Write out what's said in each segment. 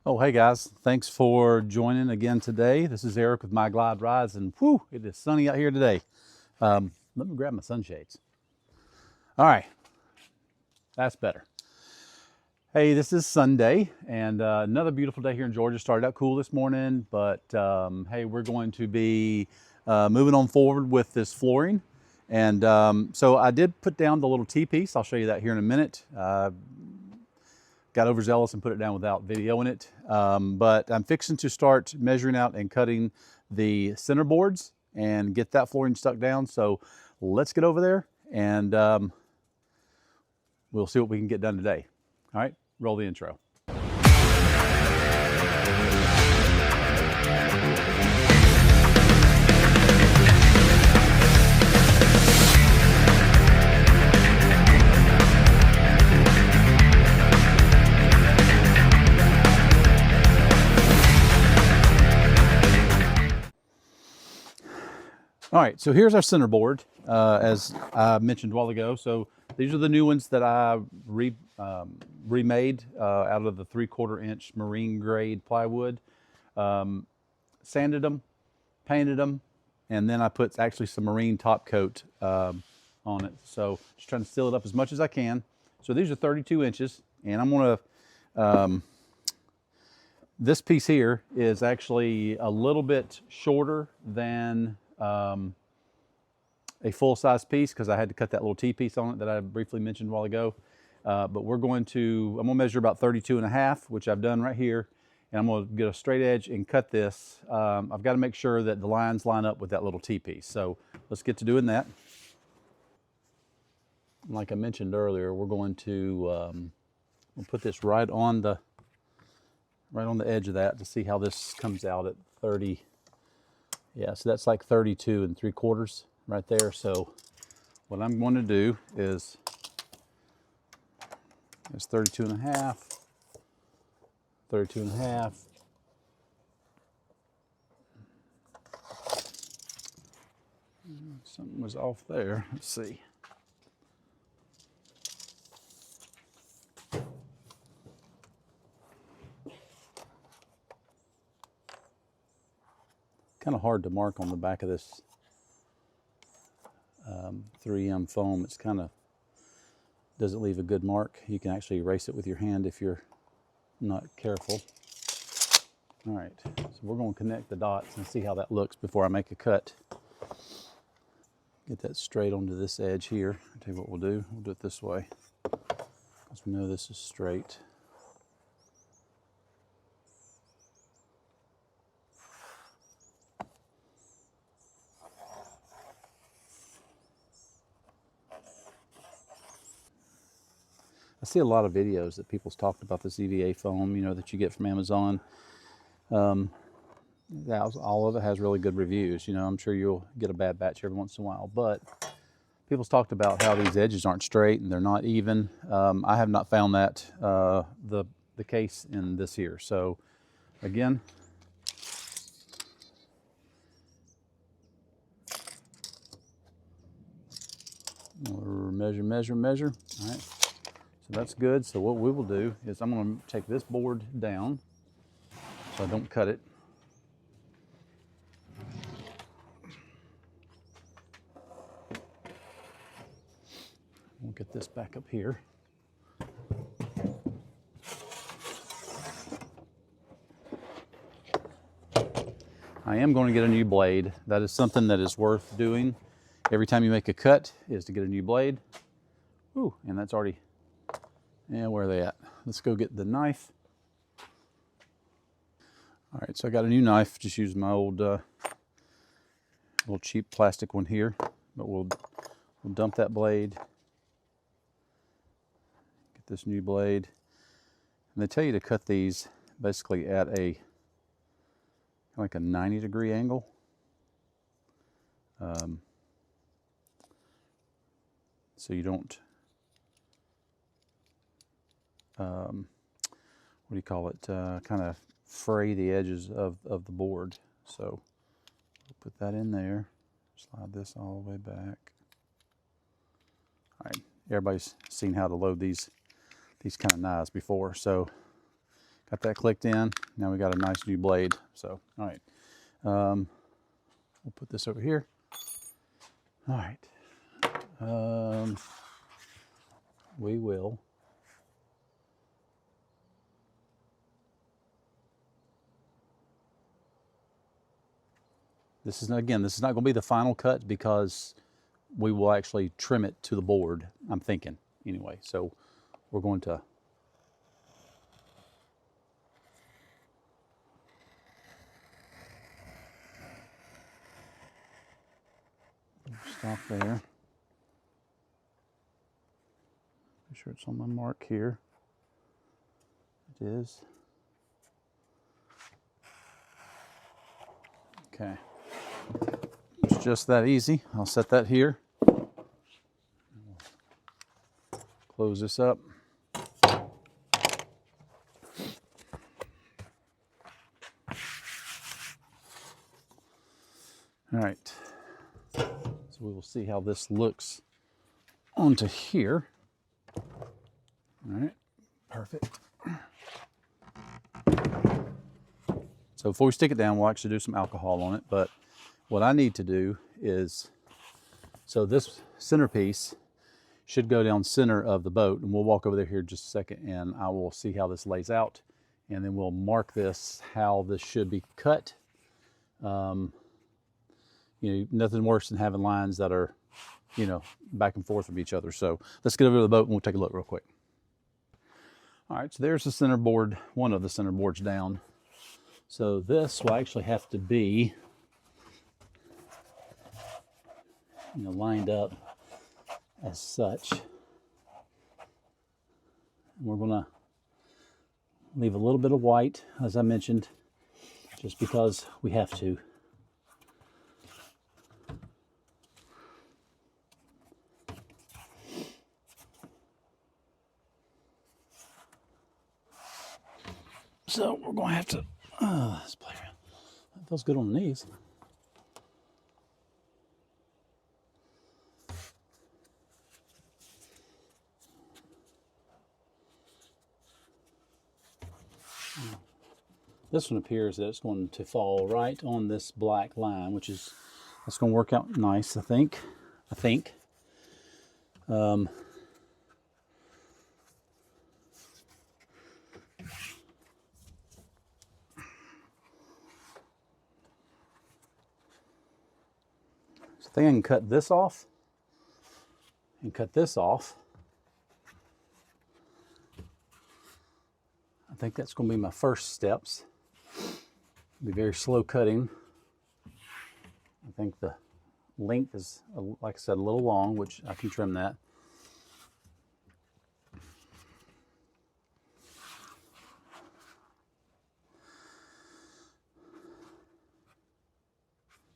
Oh, hey guys, thanks for joining again today. This is Eric with My Glide Rides, and whew, it is sunny out here today. Let me grab my sunshades. All right, that's better. Hey, this is Sunday, and another beautiful day here in Georgia. Started out cool this morning, but hey, we're going to be moving on forward with this flooring. And so I did put down the little T-piece. I'll show you that here in a minute. Got overzealous and put it down without videoing it. But I'm fixing to start measuring out and cutting the center boards and get that flooring stuck down. So let's get over there and we'll see what we can get done today. All right, roll the intro. All right, so here's our center board, as I mentioned a while ago. So these are the new ones that I remade out of the 3/4 inch marine grade plywood. Sanded them, painted them, and then I put actually some marine top coat on it. So just trying to seal it up as much as I can. So these are 32 inches, and I'm gonna, this piece here is actually a little bit shorter than a full-size piece because I had to cut that little T-piece on it that I briefly mentioned a while ago. But I'm gonna measure about 32.5, which I've done right here. And I'm gonna get a straight edge and cut this. I've got to make sure that the lines line up with that little T-piece. So let's get to doing that. Like I mentioned earlier, we're going to we'll put this right on the edge of that to see how this comes out at 30. Yeah, so that's like 32 3/4 right there. So what I'm going to do is 32.5, 32.5. Something was off there. Let's see. Kind of hard to mark on the back of this 3M foam. It's kind of doesn't leave a good mark. You can actually erase it with your hand if you're not careful. All right, so we're going to connect the dots and see how that looks before I make a cut. Get that straight onto this edge here. I'll tell you what we'll do. We'll do it this way because we know this is straight. I see a lot of videos that people's talked about this EVA foam, that you get from Amazon. All of it has really good reviews. I'm sure you'll get a bad batch every once in a while, but people's talked about how these edges aren't straight and they're not even. I have not found that the case in this here. So again, measure. All right. So that's good. So what we will do is I'm going to take this board down so I don't cut it. We'll get this back up here. I am going to get a new blade. That is something that is worth doing. Every time you make a cut is to get a new blade. Ooh, and that's already, yeah, where are they at? Let's go get the knife. All right, so I got a new knife. Just using my old little cheap plastic one here. But we'll dump that blade. Get this new blade. And they tell you to cut these basically at like a 90-degree angle. So you don't, what do you call it, kind of fray the edges of the board. So we'll put that in there, slide this all the way back. All right, everybody's seen how to load these kind of knives before, so Got that clicked in. Now we got a nice new blade. So, all right. We'll put this over here. All right. We will. This is not going to be the final cut because we will actually trim it to the board, I'm thinking, anyway. So we're going to stop there. Make sure it's on my mark here. It is. Okay. It's just that easy. I'll set that here. Close this up. All right. So we will see how this looks onto here. All right. Perfect. So before we stick it down, we'll actually do some alcohol on it. But what I need to do is, so this centerpiece should go down center of the boat, and we'll walk over there here in just a second, and I will see how this lays out, and then we'll mark this how this should be cut. You know, nothing worse than having lines that are, you know, back and forth from each other. So let's get over to the boat and we'll take a look real quick. All right, so there's the center board, one of the center boards down. So this will actually have to be, you know, lined up as such. And we're gonna leave a little bit of white, as I mentioned, just because we have to. So we're going to have to, let's play around. That feels good on the knees. This one appears that it's going to fall right on this black line, which is, that's going to work out nice, I think. So I think I can cut this off and cut this off. I think that's going to be my first steps. Be very slow cutting. I think the length is, like I said, a little long, which I can trim that.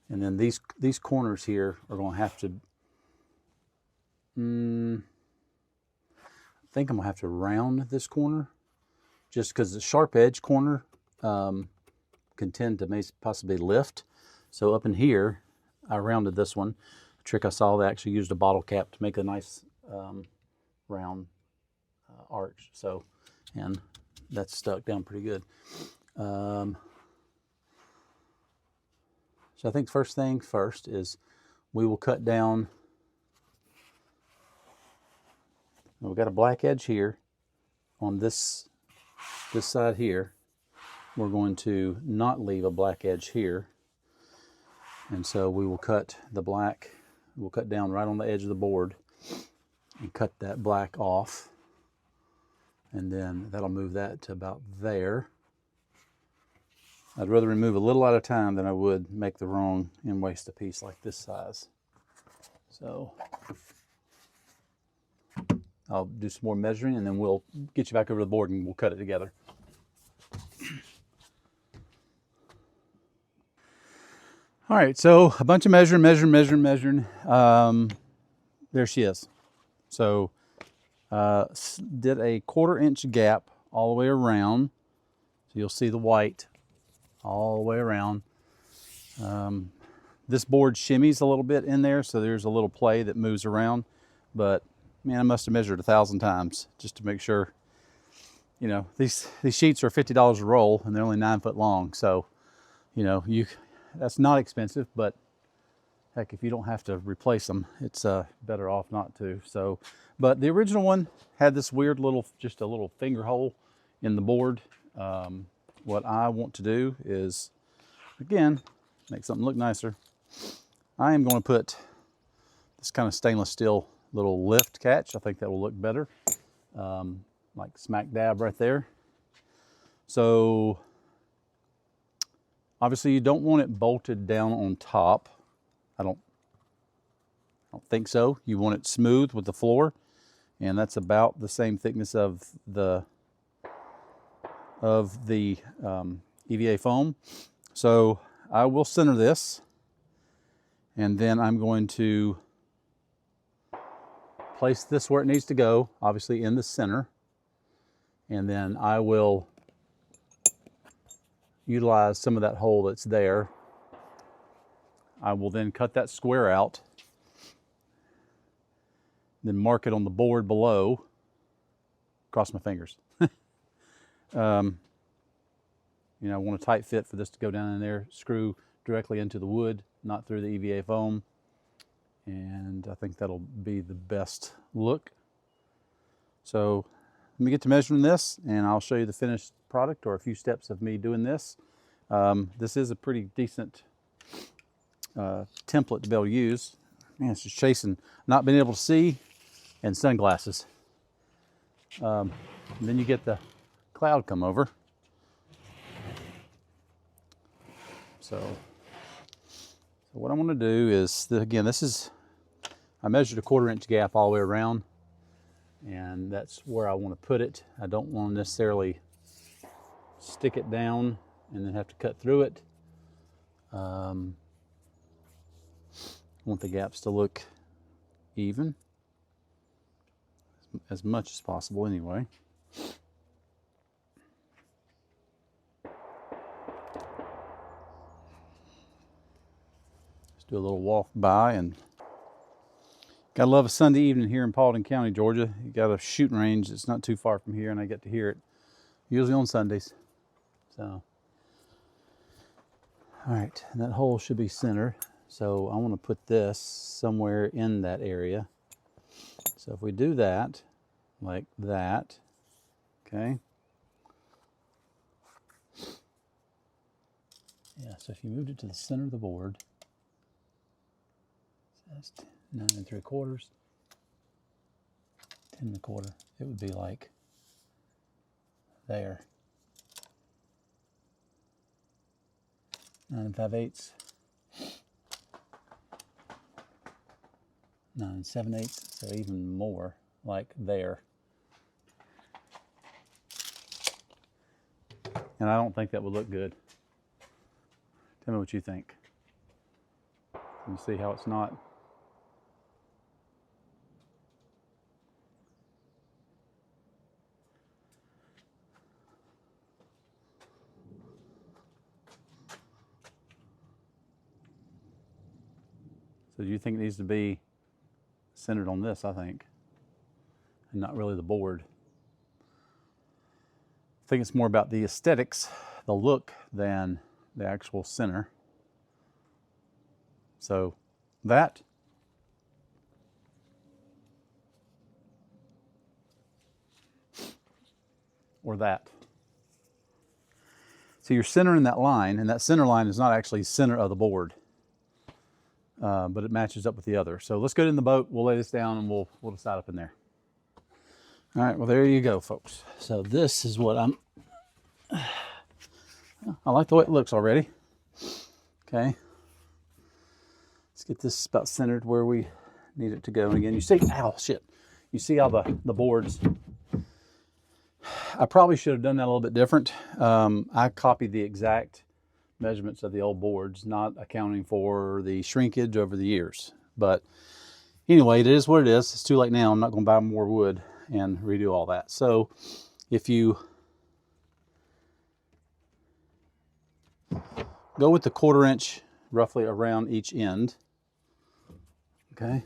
And then these corners here are going to have to, I think I'm going to have to round this corner, just because the sharp edge corner can tend to possibly lift. So up in here, I rounded this one. The trick I saw, they actually used a bottle cap to make a nice round arch. So, and that's stuck down pretty good. So I think first thing first is we will cut down. We've got a black edge here on this side here. We're going to not leave a black edge here. And so we will cut the black, we'll cut down right on the edge of the board and cut that black off. And then that'll move that to about there. I'd rather remove a little at a time than I would make the wrong and waste a piece like this size. So I'll do some more measuring and then we'll get you back over the board and we'll cut it together. All right, so a bunch of measuring. There she is. So did a 1/4 inch gap all the way around. So you'll see the white all the way around. This board shimmies a little bit in there, so there's a little play that moves around. But man, I must have measured 1,000 times just to make sure you know, these sheets are $50 a roll, and they're only 9 foot long. So, you know, that's not expensive, but heck, if you don't have to replace them, it's better off not to. So, but the original one had this weird little, just a little finger hole in the board. What I want to do is, again, make something look nicer. I am going to put this kind of stainless steel little lift catch. I think that will look better. Like smack dab right there. So obviously you don't want it bolted down on top. I don't think so. You want it smooth with the floor, and that's about the same thickness of the EVA foam. So I will center this, and then I'm going to place this where it needs to go, obviously in the center, and then I will utilize some of that hole that's there. I will then cut that square out, then mark it on the board below. Cross my fingers. You know, I want a tight fit for this to go down in there, screw directly into the wood, not through the EVA foam. And I think that'll be the best look. So let me get to measuring this, and I'll show you the finished product, or a few steps of me doing this. This is a pretty decent template to be able to use. Man, it's just chasing not being able to see, and sunglasses. And then you get the cloud come over. So what I'm going to do is, again, this is, I measured a 1/4 inch gap all the way around, and that's where I want to put it. I don't want to necessarily stick it down and then have to cut through it. I want the gaps to look even, as much as possible anyway. Just do a little walk by, and gotta love a Sunday evening here in Paulding County, Georgia. You got a shooting range that's not too far from here, and I get to hear it usually on Sundays. So, all right, and that hole should be centered. So I want to put this somewhere in that area. So if we do that, like that, okay. Yeah, so if you moved it to the center of the board, so that's 9 3/4, 10 1/4, it would be like there. 9 5/8, 9 7/8, so even more like there. And I don't think that would look good. Tell me what you think. You see how it's not? So do you think it needs to be centered on this, I think, and not really the board? I think it's more about the aesthetics, the look, than the actual center. So that, or that. So you're centering that line, and that center line is not actually center of the board, but it matches up with the other. So let's go in the boat, we'll lay this down, and we'll decide up in there. All right, well, there you go, folks. So this is what I like the way it looks already. Okay. Let's get this about centered where we need it to go. And again, you see, ow, shit. You see how the boards, I probably should have done that a little bit different. I copied the exact measurements of the old boards, not accounting for the shrinkage over the years. But anyway, it is what it is. It's too late now. I'm not going to buy more wood and redo all that. So if you go with the 1/4 inch roughly around each end, okay.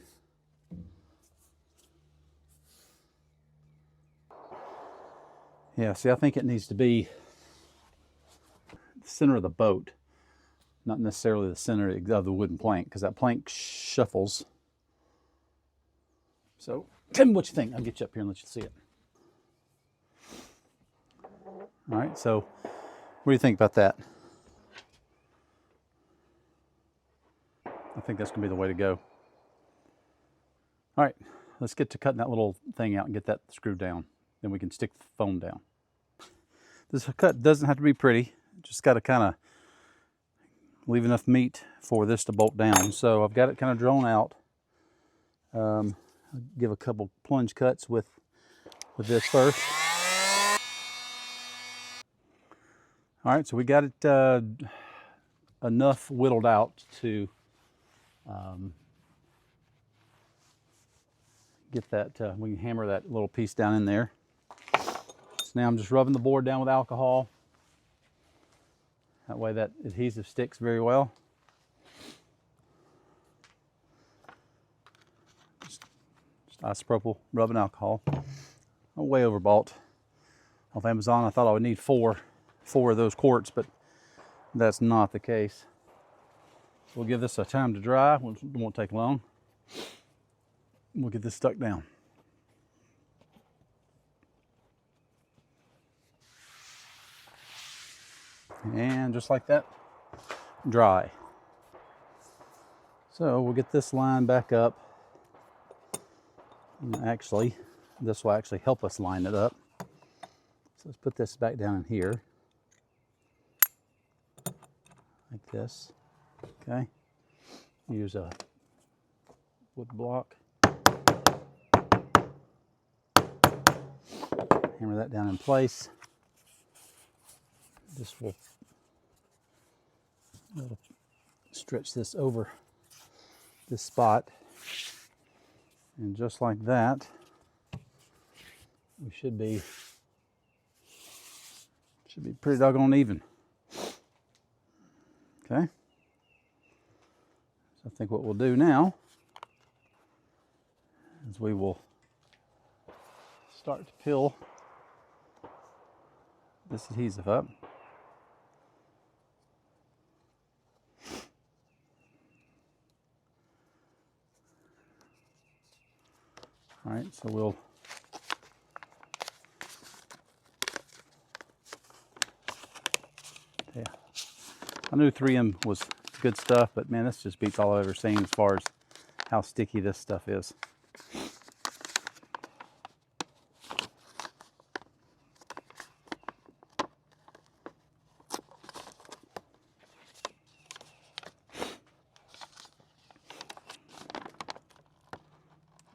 Yeah, see, I think it needs to be the center of the boat, not necessarily the center of the wooden plank, because that plank shuffles. So tell me what you think. I'll get you up here and let you see it. All right, so what do you think about that? I think that's gonna be the way to go. All right, let's get to cutting that little thing out and get that screwed down. Then we can stick the foam down. This cut doesn't have to be pretty. Just got to kind of leave enough meat for this to bolt down. So I've got it kind of drawn out. I'll give a couple plunge cuts with this first. All right, so we got it enough whittled out to get that, we can hammer that little piece down in there. So now I'm just rubbing the board down with alcohol. That way that adhesive sticks very well. Just isopropyl rubbing alcohol. I'm way overbought off Amazon. I thought I would need four of those quarts, but that's not the case. We'll give this a time to dry. It won't take long. We'll get this stuck down. And just like that, dry. So we'll get this line back up. And actually, this will actually help us line it up. So let's put this back down in here. Like this. Okay. Use a wood block. Hammer that down in place. This will stretch this over this spot, and just like that, we should be pretty doggone even. Okay. So I think what we'll do now is we will start to peel this adhesive up. All right, so we'll I knew 3M was good stuff, but man, this just beats all I've ever seen as far as how sticky this stuff is.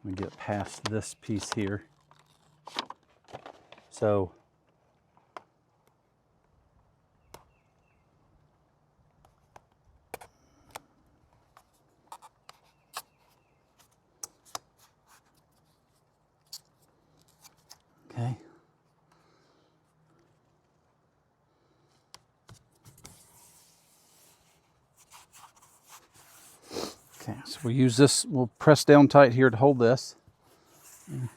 Let me get past this piece here. So okay. Okay, so we'll use this, we'll press down tight here to hold this. And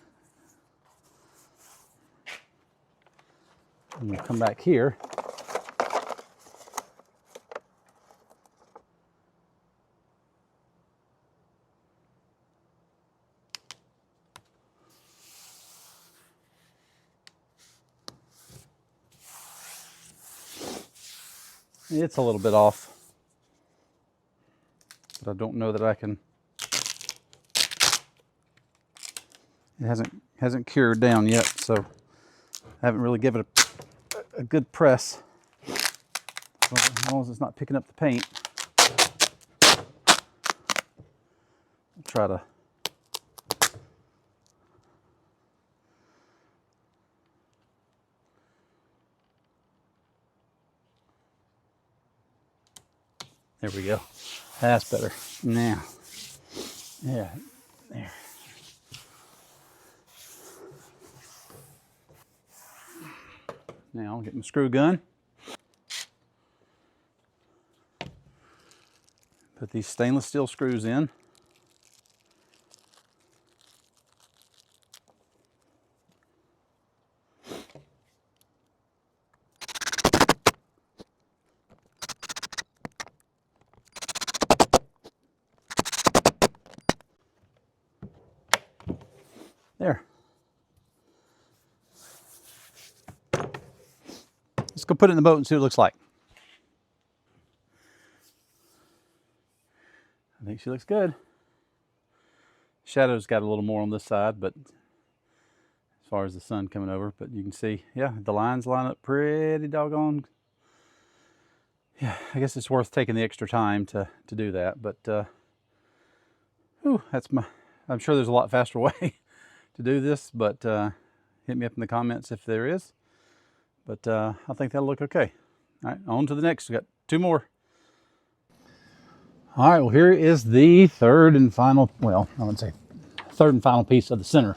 we'll come back here. It's a little bit off, but I don't know that I can. It hasn't cured down yet, so I haven't really given it a good press. As long as it's not picking up the paint, I'll try to. There we go. That's better. Now, yeah, there. Now I'll get my screw gun. Put these stainless steel screws in. go put it in the boat and see what it looks like. I think she looks good. Shadow's got a little more on this side, but as far as the sun coming over, but you can see, yeah, the lines line up pretty doggone. Yeah, I guess it's worth taking the extra time to do that, but whew, I'm sure there's a lot faster way to do this, but hit me up in the comments if there is. But I think that'll look okay. All right, on to the next. We got 2 more. All right, well, here is the third and final, well, I wouldn't say third and final piece of the center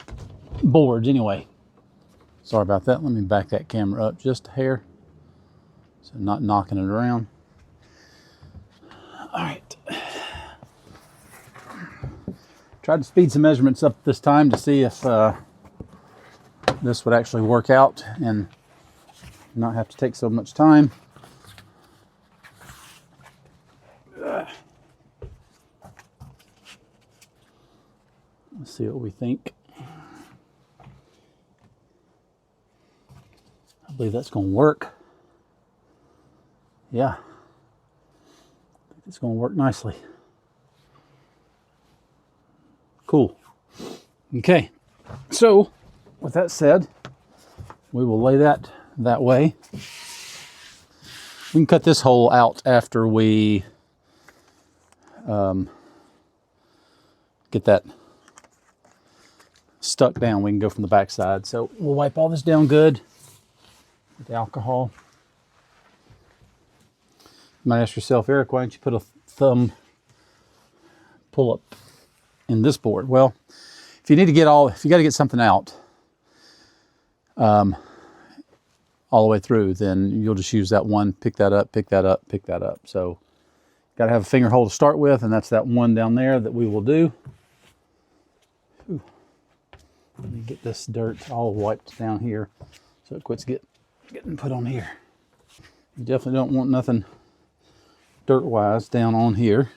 boards anyway. Sorry about that. Let me back that camera up just a hair so I'm not knocking it around. All right. Tried to speed some measurements up this time to see if this would actually work out and not have to take so much time. Let's see what we think. I believe that's going to work. Yeah, I think it's going to work nicely. Cool. Okay, so with that said, we will lay that way. We can cut this hole out after we get that stuck down. We can go from the back side. So we'll wipe all this down good with the alcohol. You might ask yourself, Eric, why don't you put a thumb pull up in this board? Well, if you got to get something out all the way through, then you'll just use that one, pick that up, pick that up, pick that up. So got to have a finger hole to start with, and that's that one down there that we will do. Ooh. Let me get this dirt all wiped down here so it quits getting put on here. You definitely don't want nothing dirt-wise down on here,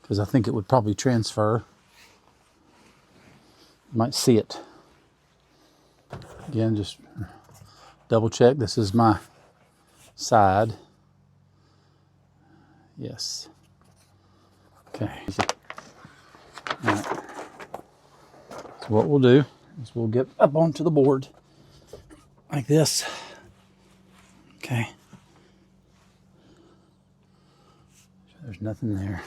because I think it would probably transfer. You might see it. Again, just double check. This is my side. Yes. Okay. All right. So what we'll do is we'll get up onto the board like this. Okay. There's nothing there.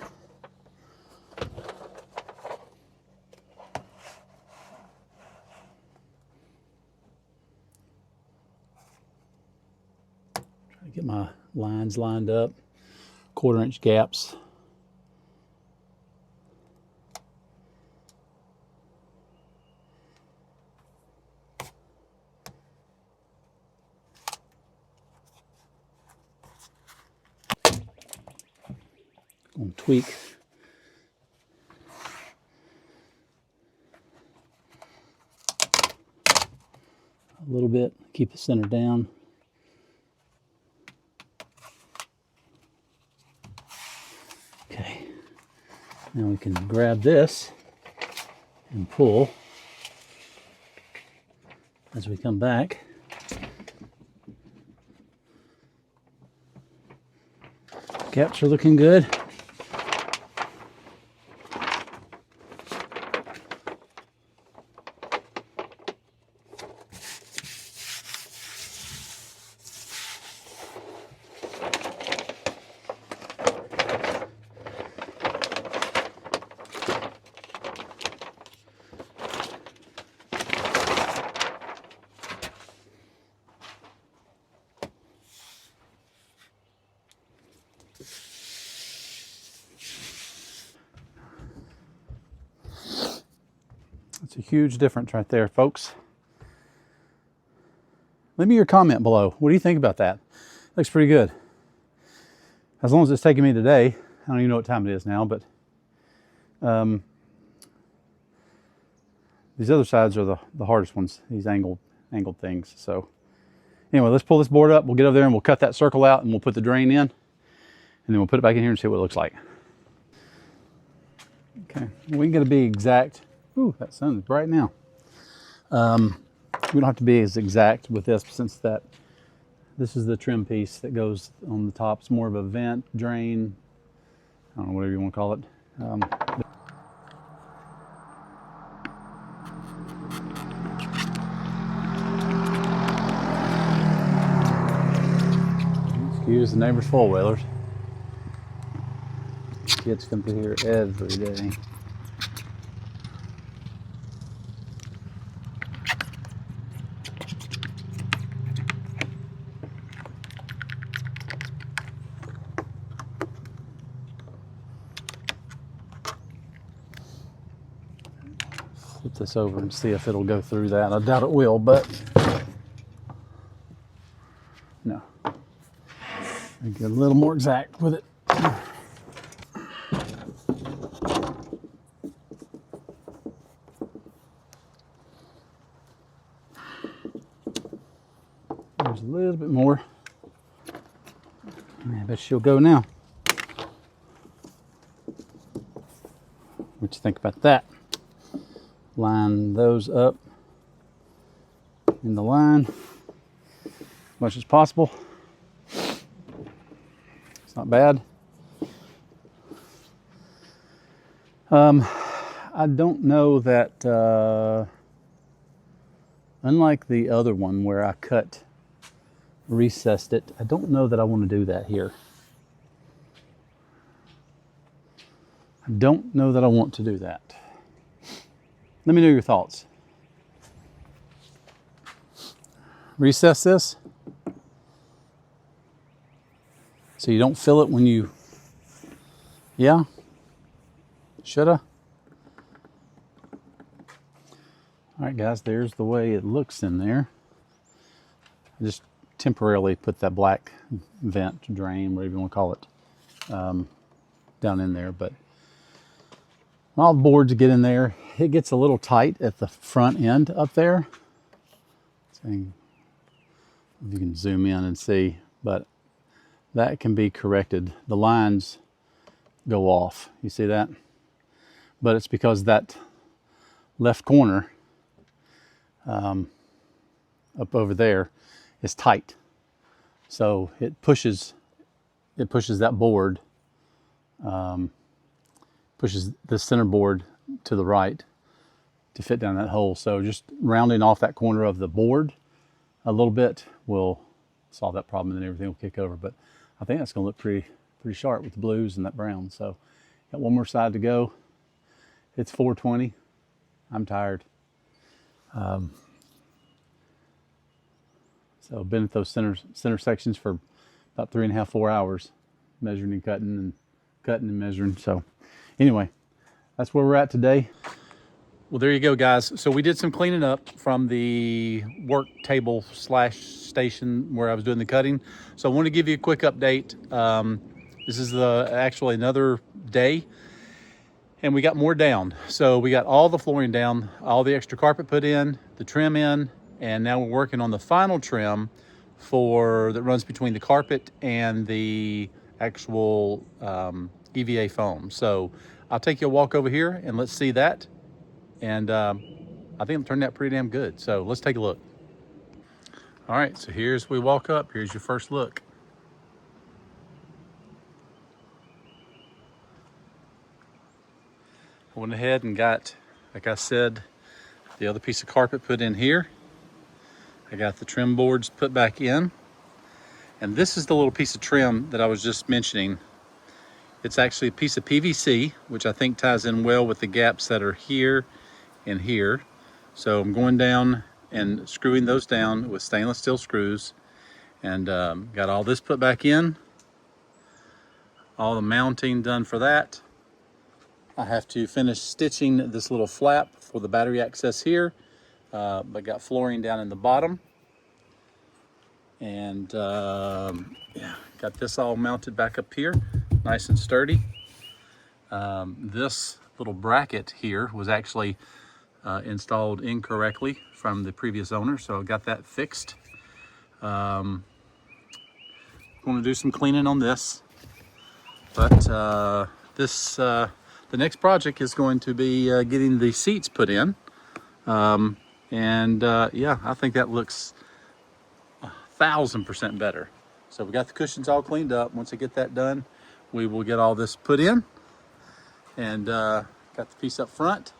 Try to get my lines lined up, 1/4 inch gaps. Gonna tweak a little bit, keep the center down. Okay, now we can grab this and pull as we come back. Gaps are looking good. It's a huge difference right there, folks. Leave me your comment below. What do you think about that? Looks pretty good. As long as it's taking me today. I don't even know what time it is now, but these other sides are the hardest ones, these angled things. So anyway, let's pull this board up. We'll get over there and we'll cut that circle out and we'll put the drain in. And then we'll put it back in here and see what it looks like. Okay, we can get to be exact. Ooh, that sun is bright now. We don't have to be as exact with this since that This is the trim piece that goes on the top. It's more of a vent, drain, I don't know, whatever you want to call it. Excuse the neighbor's four-wheelers. Kids come through here every day. Flip this over and see if it'll go through that. I doubt it will, but no. I get a little more exact with it. There's a little bit more. I bet she'll go now. What you think about that? Line those up in the line as much as possible. It's not bad. I don't know that, unlike the other one where I recessed it, I don't know that I want to do that here. I don't know that I want to do that. Let me know your thoughts. Recess this so you don't fill it when you, yeah? Shoulda? All right, guys, there's the way it looks in there. I just temporarily put that black vent, drain, whatever you want to call it, down in there, but all the boards get in there. It gets a little tight at the front end up there. So if you can zoom in and see, but that can be corrected. The lines go off, you see that? But it's because that left corner up over there is tight. So it pushes that board, pushes the center board to the right to fit down that hole. So just rounding off that corner of the board a little bit will solve that problem, and then everything will kick over. But I think that's gonna look pretty sharp with the blues and that brown. So got one more side to go. It's 4:20. I'm tired. So been at those center sections for about 3.5, 4 hours, measuring and cutting and measuring. So anyway, that's where we're at today. Well, there you go, guys. So we did some cleaning up from the work table / station where I was doing the cutting. So I want to give you a quick update. This is actually another day, and we got more down. So we got all the flooring down, all the extra carpet put in, the trim in, and now we're working on the final trim that runs between the carpet and the actual EVA foam. So I'll take you a walk over here and let's see that. And I think it turned out pretty damn good. So let's take a look. All right, so here's we walk up. Here's your first look. I went ahead and got, like I said, the other piece of carpet put in here. I got the trim boards put back in. And this is the little piece of trim that I was just mentioning. It's actually a piece of PVC, which I think ties in well with the gaps that are here and here. So I'm going down and screwing those down with stainless steel screws, and got all this put back in. All the mounting done for that. I have to finish stitching this little flap for the battery access here, but got flooring down in the bottom. And yeah, got this all mounted back up here, nice and sturdy. This little bracket here was actually installed incorrectly from the previous owner, so I got that fixed. Going to do some cleaning on this, but the next project is going to be getting the seats put in, and yeah, I think that looks 1000% better. So we got the cushions all cleaned up. Once I get that done, we will get all this put in, and got the piece up front.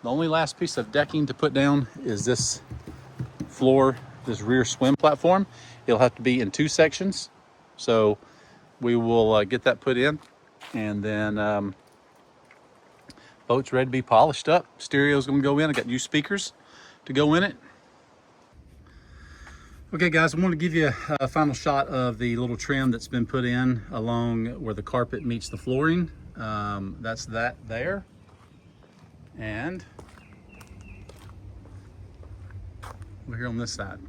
The only last piece of decking to put down is this floor, this rear swim platform. It'll have to be in 2 sections. So we will get that put in, and then boat's ready to be polished up. Stereo's gonna go in. I got new speakers to go in it. Okay guys, I want to give you a final shot of the little trim that's been put in along where the carpet meets the flooring. That's that there. And over here on this side.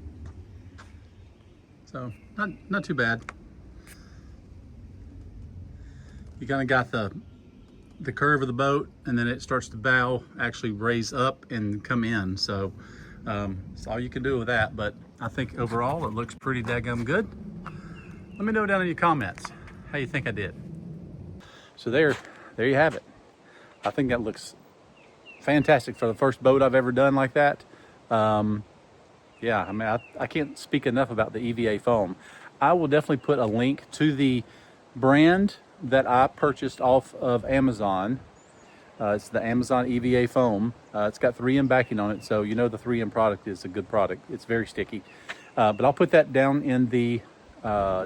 So not too bad. You kind of got the curve of the boat, and then it starts to bow, actually raise up and come in. So that's all you can do with that, but I think overall it looks pretty daggum good. Let me know down in your comments how you think I did. So there you have it. I think that looks fantastic for the first boat I've ever done like that. Yeah, I mean, I can't speak enough about the EVA foam. I will definitely put a link to the brand that I purchased off of Amazon. It's the Amazon EVA foam. It's got 3M backing on it, so you know the 3M product is a good product. It's very sticky. But I'll put that down in the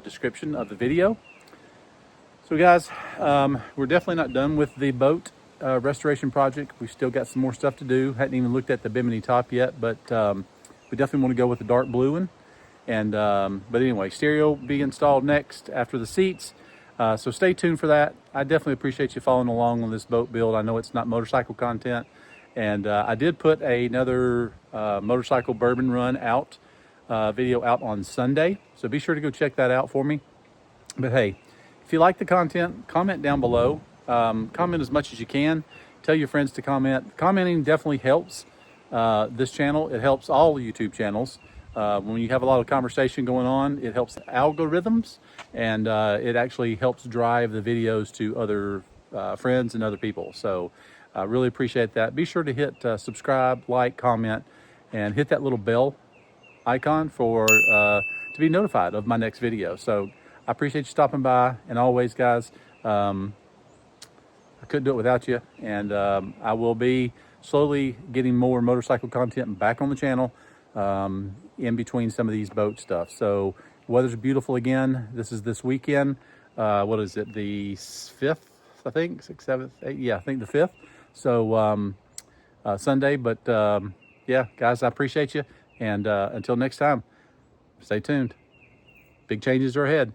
description of the video. So guys, we're definitely not done with the boat restoration project. We've still got some more stuff to do. Hadn't even looked at the bimini top yet, but we definitely want to go with the dark blue one. And but anyway, stereo will be installed next after the seats. So stay tuned for that. I definitely appreciate you following along on this boat build. I know it's not motorcycle content, and I did put another motorcycle bourbon run out video out on Sunday, so be sure to go check that out for me. But hey, if you like the content, comment down below. Comment as much as you can. Tell your friends to comment. Commenting definitely helps this channel. It helps all YouTube channels. When you have a lot of conversation going on, it helps the algorithms, and it actually helps drive the videos to other friends and other people. So I really appreciate that. Be sure to hit subscribe, like, comment, and hit that little bell icon for to be notified of my next video. So I appreciate you stopping by, and always guys, I couldn't do it without you, and I will be slowly getting more motorcycle content back on the channel. In between some of these boat stuff. So weather's beautiful again. This is this weekend. What is it? The 5th, I think, 6th, 7th, 8th. Yeah, I think the 5th. So Sunday. But yeah, guys, I appreciate you. And until next time, stay tuned. Big changes are ahead.